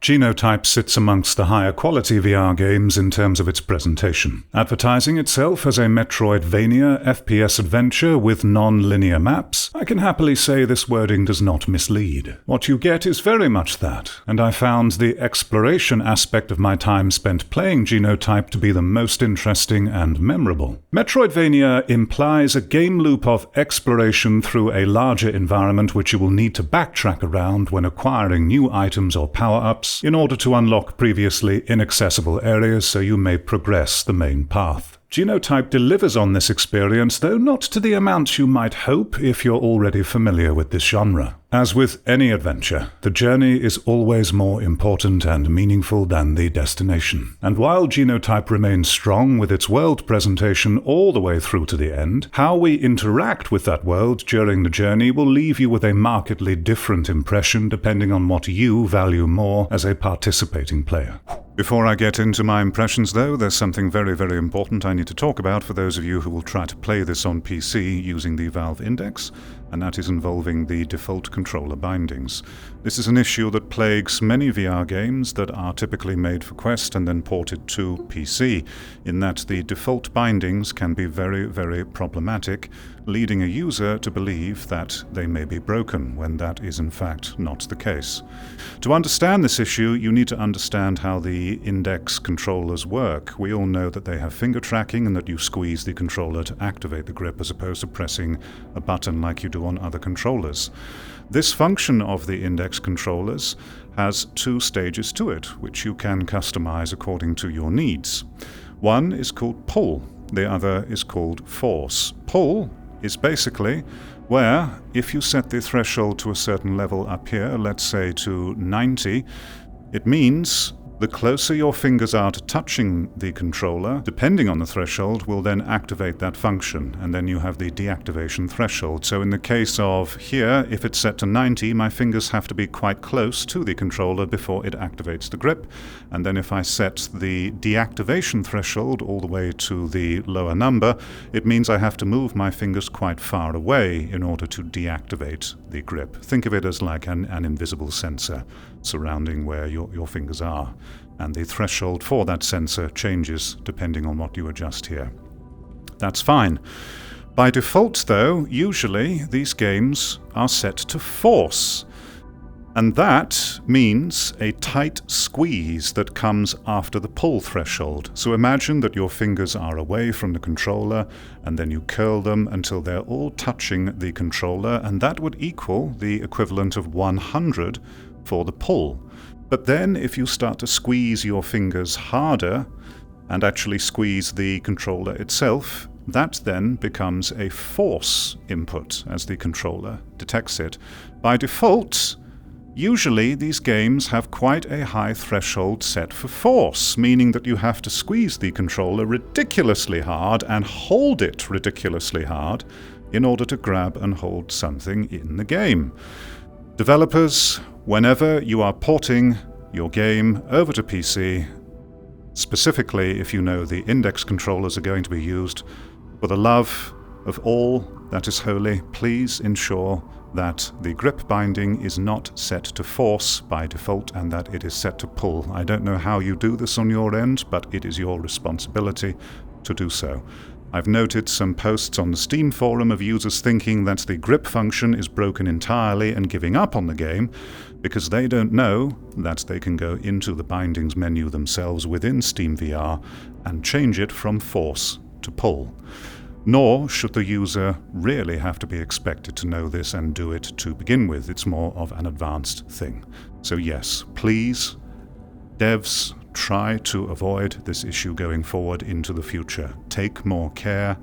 Genotype sits amongst the higher quality VR games in terms of its presentation. Advertising itself as a Metroidvania FPS adventure with non-linear maps, I can happily say this wording does not mislead. What you get is very much that, and I found the exploration aspect of my time spent playing Genotype to be the most interesting and memorable. Metroidvania implies a game loop of exploration through a larger environment which you will need to backtrack around when acquiring new items or power-ups in order to unlock previously inaccessible areas so you may progress the main path. Genotype delivers on this experience, though not to the amount you might hope if you're already familiar with this genre. As with any adventure, the journey is always more important and meaningful than the destination. And while Genotype remains strong with its world presentation all the way through to the end, how we interact with that world during the journey will leave you with a markedly different impression depending on what you value more as a participating player. Before I get into my impressions though, there's something very, very important I need to talk about for those of you who will try to play this on PC using the Valve Index, and that is involving the default controller bindings. This is an issue that plagues many VR games that are typically made for Quest and then ported to PC, in that the default bindings can be very, very problematic, leading a user to believe that they may be broken, when that is in fact not the case. To understand this issue, you need to understand how the Index controllers work. We all know that they have finger tracking and that you squeeze the controller to activate the grip as opposed to pressing a button like you do on other controllers. This function of the Index controllers has two stages to it, which you can customize according to your needs. One is called pull, the other is called force. Pull is basically where, if you set the threshold to a certain level up here, let's say to 90, it means the closer your fingers are to touching the controller, depending on the threshold, will then activate that function, and then you have the deactivation threshold. So in the case of here, if it's set to 90, my fingers have to be quite close to the controller before it activates the grip, and then if I set the deactivation threshold all the way to the lower number, it means I have to move my fingers quite far away in order to deactivate the grip. Think of it as like an invisible sensor surrounding where your fingers are, and the threshold for that sensor changes depending on what you adjust here. That's fine. By default though, usually these games are set to force, and that means a tight squeeze that comes after the pull threshold. So imagine that your fingers are away from the controller and then you curl them until they're all touching the controller, and that would equal the equivalent of 100 for the pull. But then if you start to squeeze your fingers harder and actually squeeze the controller itself, that then becomes a force input as the controller detects it. By default, usually these games have quite a high threshold set for force, meaning that you have to squeeze the controller ridiculously hard and hold it ridiculously hard in order to grab and hold something in the game. Developers, whenever you are porting your game over to PC, specifically if you know the Index controllers are going to be used, for the love of all that is holy, please ensure that the grip binding is not set to force by default and that it is set to pull. I don't know how you do this on your end, but it is your responsibility to do so. I've noted some posts on the Steam forum of users thinking that the grip function is broken entirely and giving up on the game because they don't know that they can go into the bindings menu themselves within Steam VR and change it from force to pull. Nor should the user really have to be expected to know this and do it to begin with. It's more of an advanced thing. So yes, please, devs, try to avoid this issue going forward into the future. Take more care,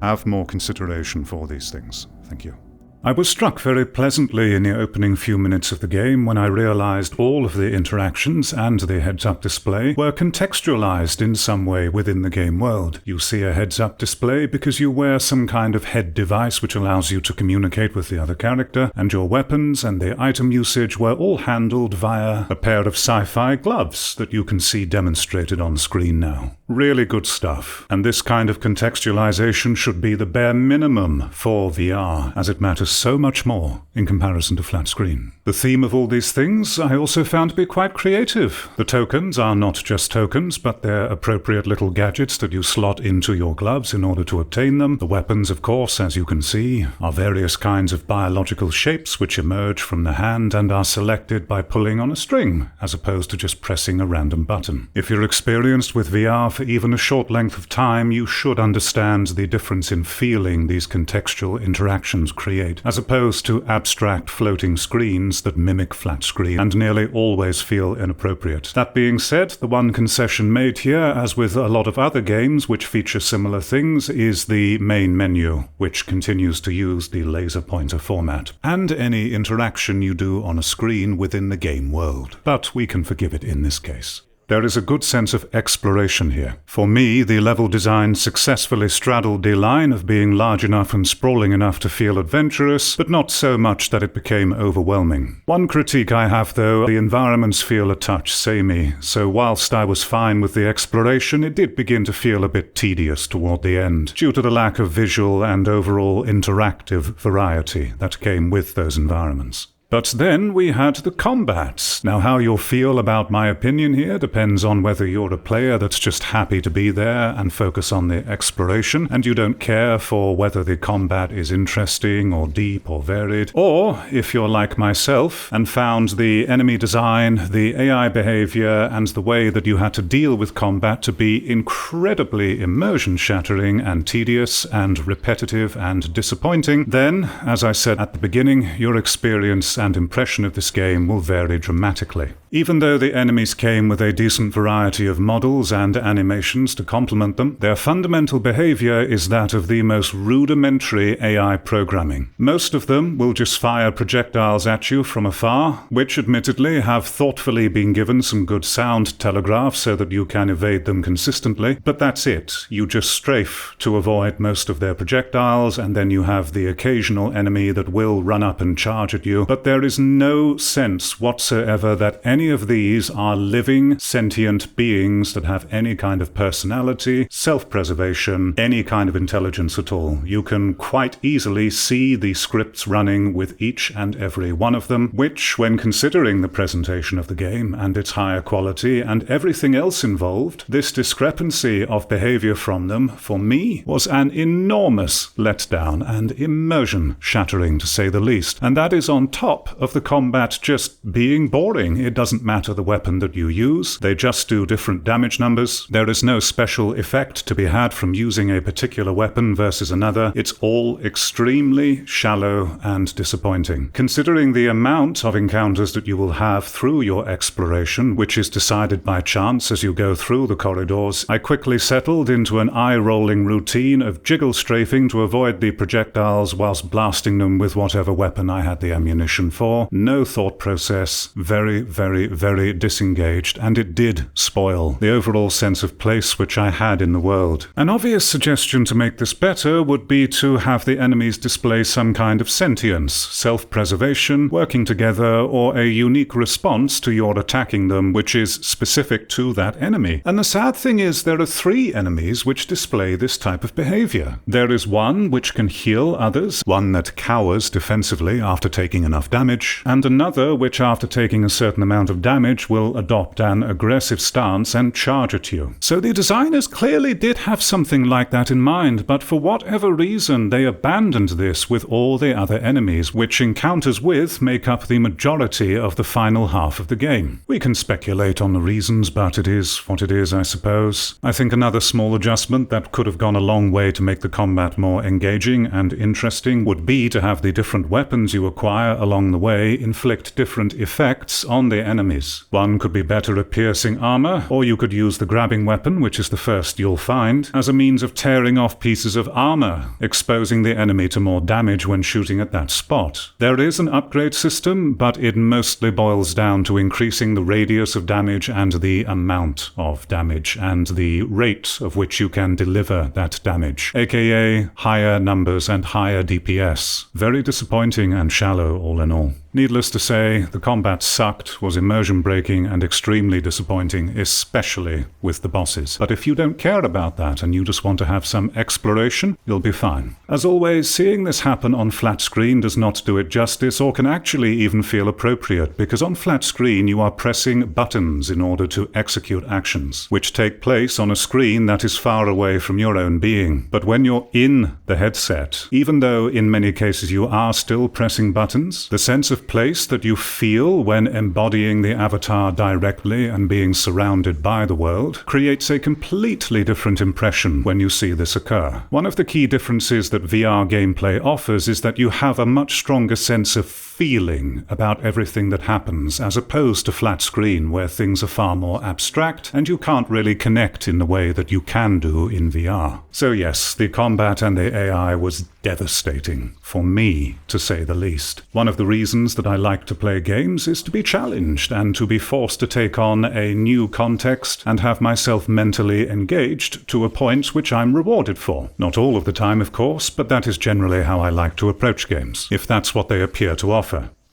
have more consideration for these things. Thank you. I was struck very pleasantly in the opening few minutes of the game when I realized all of the interactions and the heads-up display were contextualized in some way within the game world. You see a heads-up display because you wear some kind of head device which allows you to communicate with the other character, and your weapons and the item usage were all handled via a pair of sci-fi gloves that you can see demonstrated on screen now. Really good stuff. And this kind of contextualization should be the bare minimum for VR, as it matters so much more in comparison to flat screen. The theme of all these things I also found to be quite creative. The tokens are not just tokens, but they're appropriate little gadgets that you slot into your gloves in order to obtain them. The weapons, of course, as you can see, are various kinds of biological shapes which emerge from the hand and are selected by pulling on a string, as opposed to just pressing a random button. If you're experienced with VR for even a short length of time, you should understand the difference in feeling these contextual interactions create, as opposed to abstract floating screens that mimic flat screen and nearly always feel inappropriate. That being said, the one concession made here, as with a lot of other games which feature similar things, is the main menu, which continues to use the laser pointer format, and any interaction you do on a screen within the game world. But we can forgive it in this case. There is a good sense of exploration here. For me, the level design successfully straddled the line of being large enough and sprawling enough to feel adventurous, but not so much that it became overwhelming. One critique I have, though, the environments feel a touch samey, so whilst I was fine with the exploration, it did begin to feel a bit tedious toward the end, due to the lack of visual and overall interactive variety that came with those environments. But then we had the combat. Now, how you'll feel about my opinion here depends on whether you're a player that's just happy to be there and focus on the exploration, and you don't care for whether the combat is interesting or deep or varied, or if you're like myself and found the enemy design, the AI behavior, and the way that you had to deal with combat to be incredibly immersion-shattering and tedious and repetitive and disappointing, then, as I said at the beginning, your experience and impression of this game will vary dramatically. Even though the enemies came with a decent variety of models and animations to complement them, their fundamental behavior is that of the most rudimentary AI programming. Most of them will just fire projectiles at you from afar, which admittedly have thoughtfully been given some good sound telegraph so that you can evade them consistently, but that's it. You just strafe to avoid most of their projectiles, and then you have the occasional enemy that will run up and charge at you, but there is no sense whatsoever that any of these are living, sentient beings that have any kind of personality, self-preservation, any kind of intelligence at all. You can quite easily see the scripts running with each and every one of them, which, when considering the presentation of the game and its higher quality and everything else involved, this discrepancy of behavior from them, for me, was an enormous letdown and immersion-shattering, to say the least. And that is on top of the combat just being boring. It doesn't matter the weapon that you use, they just do different damage numbers. There is no special effect to be had from using a particular weapon versus another. It's all extremely shallow and disappointing. Considering the amount of encounters that you will have through your exploration, which is decided by chance as you go through the corridors, I quickly settled into an eye-rolling routine of jiggle strafing to avoid the projectiles whilst blasting them with whatever weapon I had the ammunition for. No thought process, very, very, very disengaged, and it did spoil the overall sense of place which I had in the world. An obvious suggestion to make this better would be to have the enemies display some kind of sentience, self-preservation, working together, or a unique response to your attacking them which is specific to that enemy. And the sad thing is there are 3 enemies which display this type of behavior. There is one which can heal others, one that cowers defensively after taking enough damage, and another which after taking a certain amount of damage will adopt an aggressive stance and charge at you. So the designers clearly did have something like that in mind, but for whatever reason they abandoned this with all the other enemies, which encounters with make up the majority of the final half of the game. We can speculate on the reasons, but it is what it is, I suppose. I think another small adjustment that could have gone a long way to make the combat more engaging and interesting would be to have the different weapons you acquire along the way inflict different effects on the enemies. One could be better at piercing armor, or you could use the grabbing weapon, which is the first you'll find, as a means of tearing off pieces of armor, exposing the enemy to more damage when shooting at that spot. There is an upgrade system, but it mostly boils down to increasing the radius of damage and the amount of damage, and the rate of which you can deliver that damage, aka higher numbers and higher DPS. Very disappointing and shallow all in all. Needless to say, the combat sucked, was immersion-breaking and extremely disappointing, especially with the bosses. But if you don't care about that and you just want to have some exploration, you'll be fine. As always, seeing this happen on flat screen does not do it justice or can actually even feel appropriate, because on flat screen you are pressing buttons in order to execute actions, which take place on a screen that is far away from your own being. But when you're in the headset, even though in many cases you are still pressing buttons, the sense of place that you feel when embodying the avatar directly and being surrounded by the world creates a completely different impression when you see this occur. One of the key differences that VR gameplay offers is that you have a much stronger sense of feeling about everything that happens, as opposed to flat screen where things are far more abstract and you can't really connect in the way that you can do in VR. So yes, the combat and the AI was devastating, for me, to say the least. One of the reasons that I like to play games is to be challenged and to be forced to take on a new context and have myself mentally engaged to a point which I'm rewarded for. Not all of the time, of course, but that is generally how I like to approach games, if that's what they appear to offer.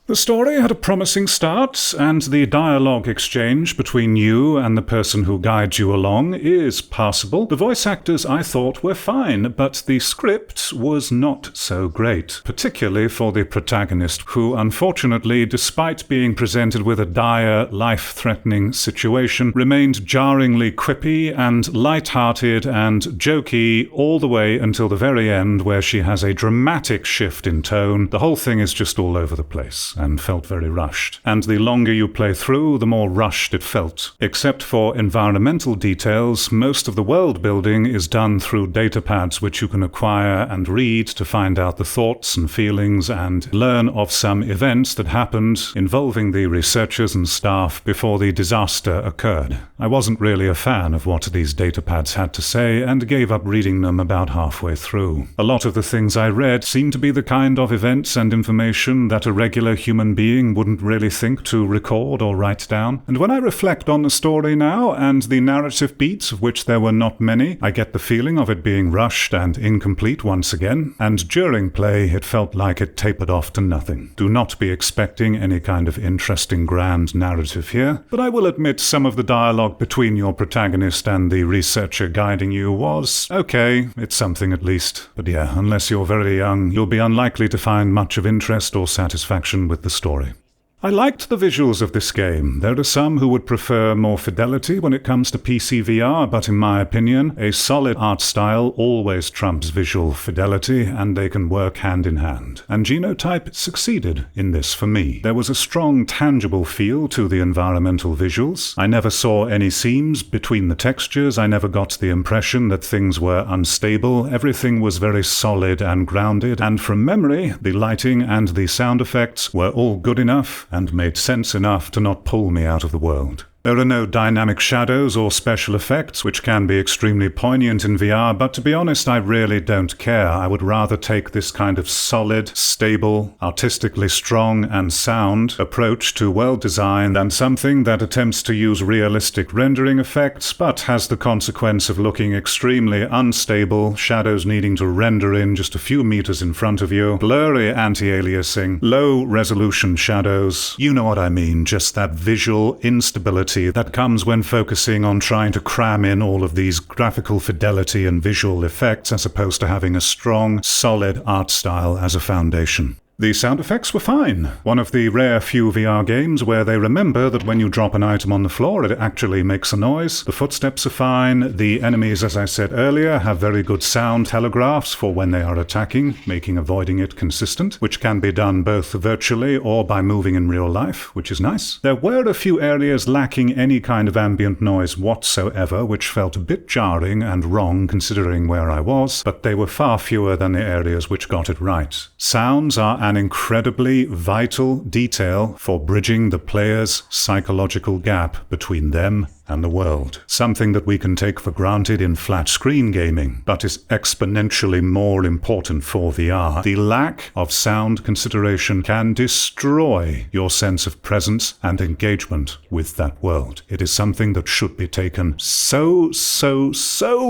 The story had a promising start, and the dialogue exchange between you and the person who guides you along is passable. The voice actors, I thought, were fine, but the script was not so great, particularly for the protagonist, who, unfortunately, despite being presented with a dire, life-threatening situation, remained jarringly quippy and light-hearted and jokey all the way until the very end, where she has a dramatic shift in tone. The whole thing is just all over the place and felt very rushed. And the longer you play through, the more rushed it felt. Except for environmental details, most of the world building is done through datapads which you can acquire and read to find out the thoughts and feelings and learn of some events that happened involving the researchers and staff before the disaster occurred. I wasn't really a fan of what these datapads had to say and gave up reading them about halfway through. A lot of the things I read seemed to be the kind of events and information that a regular human being wouldn't really think to record or write down. And when I reflect on the story now and the narrative beats, of which there were not many, I get the feeling of it being rushed and incomplete once again, and during play it felt like it tapered off to nothing. Do not be expecting any kind of interesting grand narrative here, but I will admit some of the dialogue between your protagonist and the researcher guiding you was okay. It's something at least. But yeah, unless you're very young, you'll be unlikely to find much of interest or satisfaction with the story. I liked the visuals of this game. There are some who would prefer more fidelity when it comes to PC VR, but in my opinion, a solid art style always trumps visual fidelity, and they can work hand in hand. And Genotype succeeded in this for me. There was a strong, tangible feel to the environmental visuals. I never saw any seams between the textures. I never got the impression that things were unstable. Everything was very solid and grounded, and from memory, the lighting and the sound effects were all good enough and made sense enough to not pull me out of the world. There are no dynamic shadows or special effects, which can be extremely poignant in VR, but to be honest, I really don't care. I would rather take this kind of solid, stable, artistically strong and sound approach to world design than something that attempts to use realistic rendering effects, but has the consequence of looking extremely unstable, shadows needing to render in just a few meters in front of you, blurry anti-aliasing, low-resolution shadows. You know what I mean, just that visual instability that comes when focusing on trying to cram in all of these graphical fidelity and visual effects as opposed to having a strong, solid art style as a foundation. The sound effects were fine. One of the rare few VR games where they remember that when you drop an item on the floor, it actually makes a noise. The footsteps are fine. The enemies, as I said earlier, have very good sound telegraphs for when they are attacking, making avoiding it consistent, which can be done both virtually or by moving in real life, which is nice. There were a few areas lacking any kind of ambient noise whatsoever, which felt a bit jarring and wrong considering where I was, but they were far fewer than the areas which got it right. Sounds are an incredibly vital detail for bridging the player's psychological gap between them and the world. Something that we can take for granted in flat-screen gaming, but is exponentially more important for VR. The lack of sound consideration can destroy your sense of presence and engagement with that world. It is something that should be taken so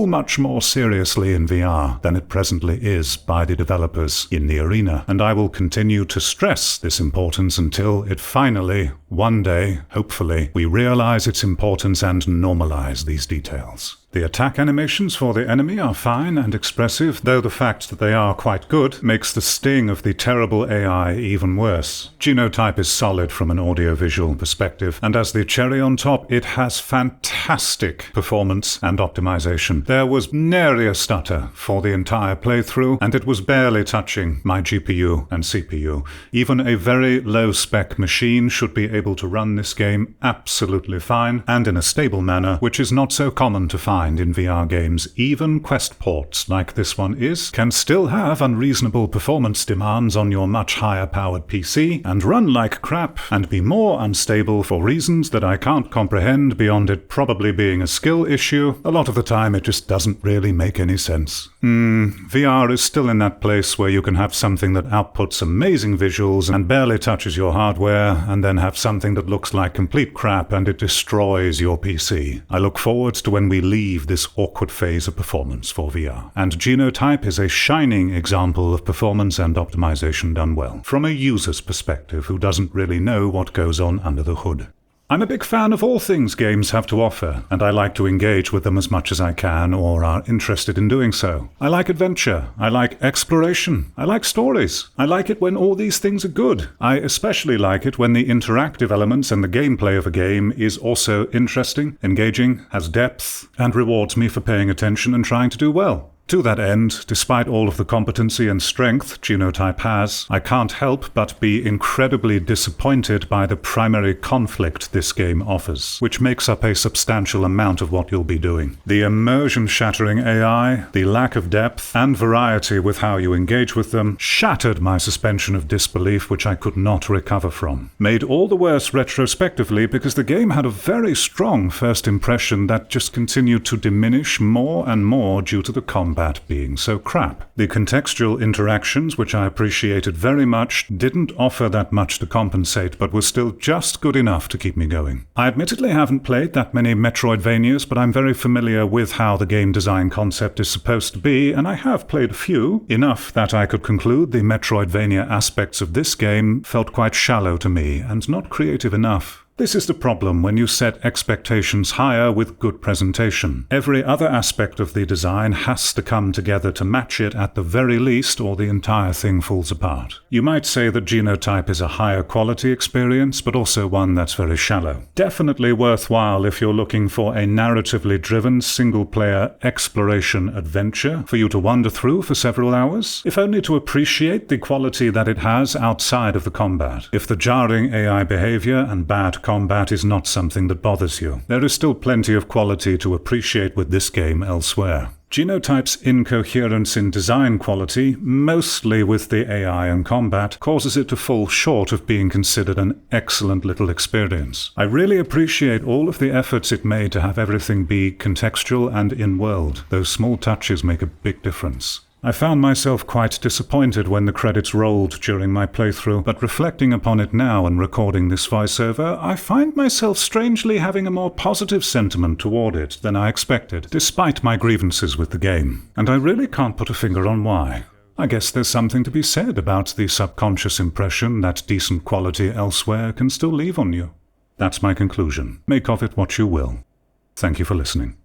much more seriously in VR than it presently is by the developers in the arena. And I will continue to stress this importance until it finally, one day, hopefully, we realize its importance and normalize these details. The attack animations for the enemy are fine and expressive, though the fact that they are quite good makes the sting of the terrible AI even worse. Genotype is solid from an audiovisual perspective, and as the cherry on top, it has fantastic performance and optimization. There was nary a stutter for the entire playthrough, and it was barely touching my GPU and CPU. Even a very low-spec machine should be able to run this game absolutely fine, and in a stable manner, which is not so common to find in VR games. Even Quest ports, like this one is, can still have unreasonable performance demands on your much higher powered PC, and run like crap, and be more unstable for reasons that I can't comprehend beyond it probably being a skill issue. A lot of the time it just doesn't really make any sense. VR is still in that place where you can have something that outputs amazing visuals and barely touches your hardware, and then have something that looks like complete crap and it destroys your PC. I look forward to when we leave this awkward phase of performance for VR. And Genotype is a shining example of performance and optimization done well, from a user's perspective who doesn't really know what goes on under the hood. I'm a big fan of all things games have to offer, and I like to engage with them as much as I can, or are interested in doing so. I like adventure. I like exploration. I like stories. I like it when all these things are good. I especially like it when the interactive elements and the gameplay of a game is also interesting, engaging, has depth, and rewards me for paying attention and trying to do well. To that end, despite all of the competency and strength Genotype has, I can't help but be incredibly disappointed by the primary conflict this game offers, which makes up a substantial amount of what you'll be doing. The immersion-shattering AI, the lack of depth, and variety with how you engage with them shattered my suspension of disbelief, which I could not recover from. Made all the worse retrospectively because the game had a very strong first impression that just continued to diminish more and more due to the combat being so crap. The contextual interactions, which I appreciated very much, didn't offer that much to compensate, but were still just good enough to keep me going. I admittedly haven't played that many Metroidvanias, but I'm very familiar with how the game design concept is supposed to be, and I have played a few, enough that I could conclude the Metroidvania aspects of this game felt quite shallow to me, and not creative enough. This is the problem when you set expectations higher with good presentation. Every other aspect of the design has to come together to match it at the very least, or the entire thing falls apart. You might say that Genotype is a higher quality experience, but also one that's very shallow. Definitely worthwhile if you're looking for a narratively driven single-player exploration adventure for you to wander through for several hours, if only to appreciate the quality that it has outside of the combat. If the jarring AI behavior and bad combat is not something that bothers you, there is still plenty of quality to appreciate with this game elsewhere. Genotype's incoherence in design quality, mostly with the AI and combat, causes it to fall short of being considered an excellent little experience. I really appreciate all of the efforts it made to have everything be contextual and in-world. Those small touches make a big difference. I found myself quite disappointed when the credits rolled during my playthrough, but reflecting upon it now and recording this voiceover, I find myself strangely having a more positive sentiment toward it than I expected, despite my grievances with the game. And I really can't put a finger on why. I guess there's something to be said about the subconscious impression that decent quality elsewhere can still leave on you. That's my conclusion. Make of it what you will. Thank you for listening.